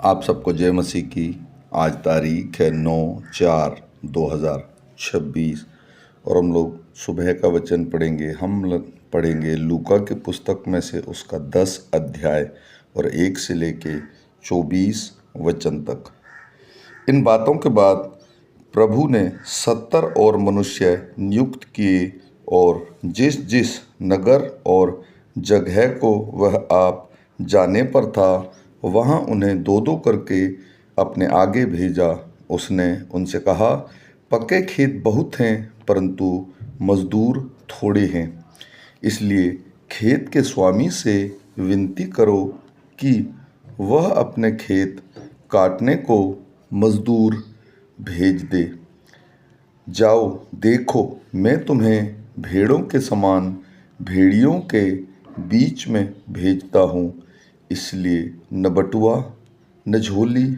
आप सबको जय मसीह की। आज तारीख है 9/4/2026 और हम लोग सुबह का वचन पढ़ेंगे। पढ़ेंगे लूका की पुस्तक में से उसका 10 अध्याय और 1 से लेके 24 वचन तक। इन बातों के बाद प्रभु ने 70 और मनुष्य नियुक्त किए और जिस जिस नगर और जगह को वह आप जाने पर था वहाँ उन्हें दो दो करके अपने आगे भेजा। उसने उनसे कहा, पक्के खेत बहुत हैं परंतु मजदूर थोड़े हैं, इसलिए खेत के स्वामी से विनती करो कि वह अपने खेत काटने को मजदूर भेज दे। जाओ, देखो, मैं तुम्हें भेड़ों के समान भेड़ियों के बीच में भेजता हूँ, इसलिए न बटुआ, न झोली,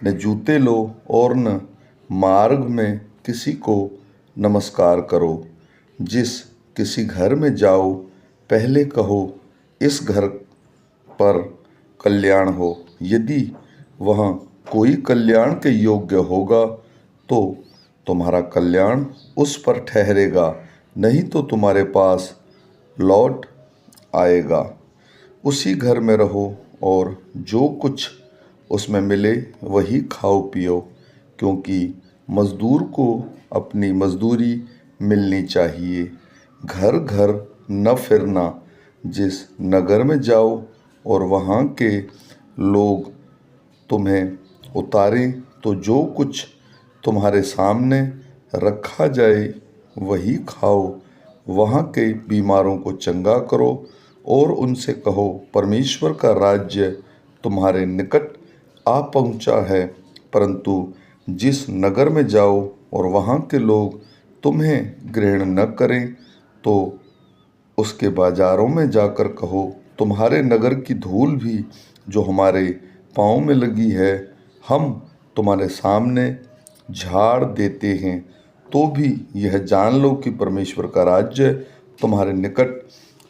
न जूते लो और न मार्ग में किसी को नमस्कार करो। जिस किसी घर में जाओ पहले कहो, इस घर पर कल्याण हो। यदि वहाँ कोई कल्याण के योग्य होगा तो तुम्हारा कल्याण उस पर ठहरेगा, नहीं तो तुम्हारे पास लौट आएगा। उसी घर में रहो और जो कुछ उसमें मिले वही खाओ पियो, क्योंकि मजदूर को अपनी मजदूरी मिलनी चाहिए। घर घर न फिरना। जिस नगर में जाओ और वहाँ के लोग तुम्हें उतारें तो जो कुछ तुम्हारे सामने रखा जाए वही खाओ। वहाँ के बीमारों को चंगा करो और उनसे कहो, परमेश्वर का राज्य तुम्हारे निकट आ पहुँचा है। परंतु जिस नगर में जाओ और वहाँ के लोग तुम्हें ग्रहण न करें तो उसके बाजारों में जाकर कहो, तुम्हारे नगर की धूल भी जो हमारे पाँव में लगी है हम तुम्हारे सामने झाड़ देते हैं। तो भी यह जान लो कि परमेश्वर का राज्य तुम्हारे निकट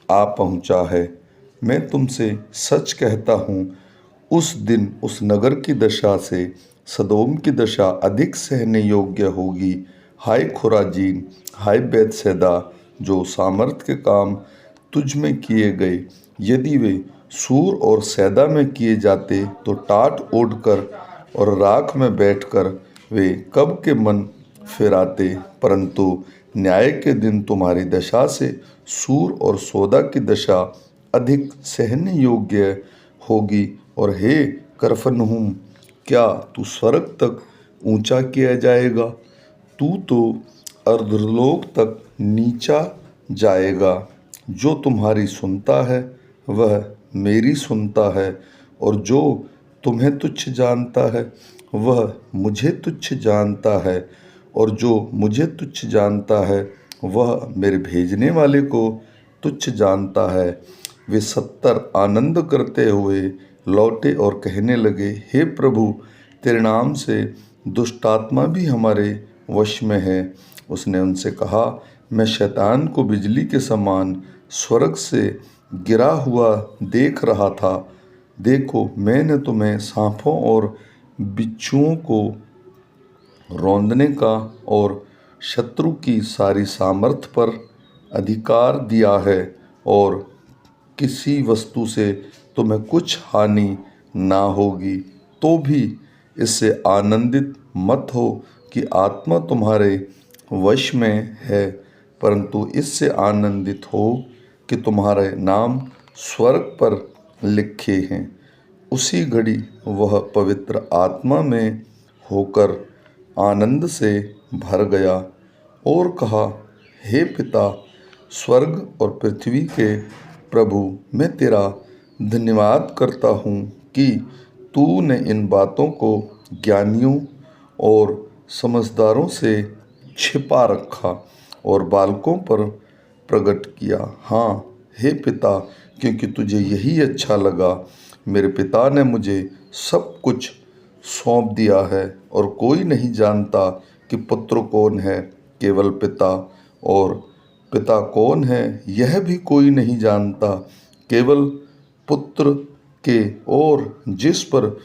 आ पहुँचा है। मैं तुमसे सच कहता हूँ, उस दिन उस नगर की दशा से सदोम की दशा अधिक सहने योग्य होगी। हाय खुराजीन, हाय बैतसैदा, जो सामर्थ के काम तुझ में किए गए यदि वे सूर और सैदा में किए जाते तो टाट ओढ़कर और राख में बैठकर वे कब के मन फिराते। परंतु न्याय के दिन तुम्हारी दशा से सूर और सौदा की दशा अधिक सहने योग्य होगी। और हे कफरनहूम, क्या तू स्वर्ग तक ऊंचा किया जाएगा? तू तो अर्धलोक तक नीचा जाएगा। जो तुम्हारी सुनता है वह मेरी सुनता है, और जो तुम्हें तुच्छ जानता है वह मुझे तुच्छ जानता है, और जो मुझे तुच्छ जानता है वह मेरे भेजने वाले को तुच्छ जानता है। वे 70 आनंद करते हुए लौटे और कहने लगे, हे प्रभु, तेरे नाम से दुष्टात्मा भी हमारे वश में है। उसने उनसे कहा, मैं शैतान को बिजली के समान स्वर्ग से गिरा हुआ देख रहा था। देखो, मैंने तुम्हें सांपों और बिच्छुओं को रौंदने का और शत्रु की सारी सामर्थ पर अधिकार दिया है, और किसी वस्तु से तुम्हें कुछ हानि ना होगी। तो भी इससे आनंदित मत हो कि आत्मा तुम्हारे वश में है, परंतु इससे आनंदित हो कि तुम्हारे नाम स्वर्ग पर लिखे हैं। उसी घड़ी वह पवित्र आत्मा में होकर आनंद से भर गया और कहा, हे पिता, स्वर्ग और पृथ्वी के प्रभु, मैं तेरा धन्यवाद करता हूँ कि तूने इन बातों को ज्ञानियों और समझदारों से छिपा रखा और बालकों पर प्रकट किया। हाँ हे पिता, क्योंकि तुझे यही अच्छा लगा। मेरे पिता ने मुझे सब कुछ सौंप दिया है, और कोई नहीं जानता कि पुत्र कौन है, केवल पिता, और पिता कौन है यह भी कोई नहीं जानता, केवल पुत्र के, और जिस पर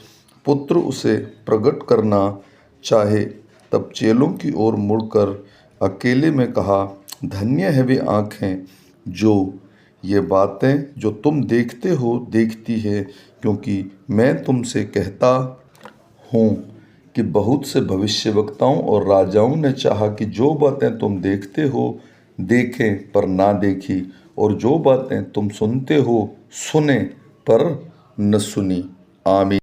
पुत्र उसे प्रकट करना चाहे, तब चेलों की ओर मुड़कर अकेले में कहा, धन्य है वे आँखें जो ये बातें जो तुम देखते हो देखती है, क्योंकि मैं तुमसे कहता हूँ कि बहुत से भविष्यवक्ताओं और राजाओं ने चाहा कि जो बातें तुम देखते हो देखें पर ना देखी, और जो बातें तुम सुनते हो सुने पर न सुनी। आमीन।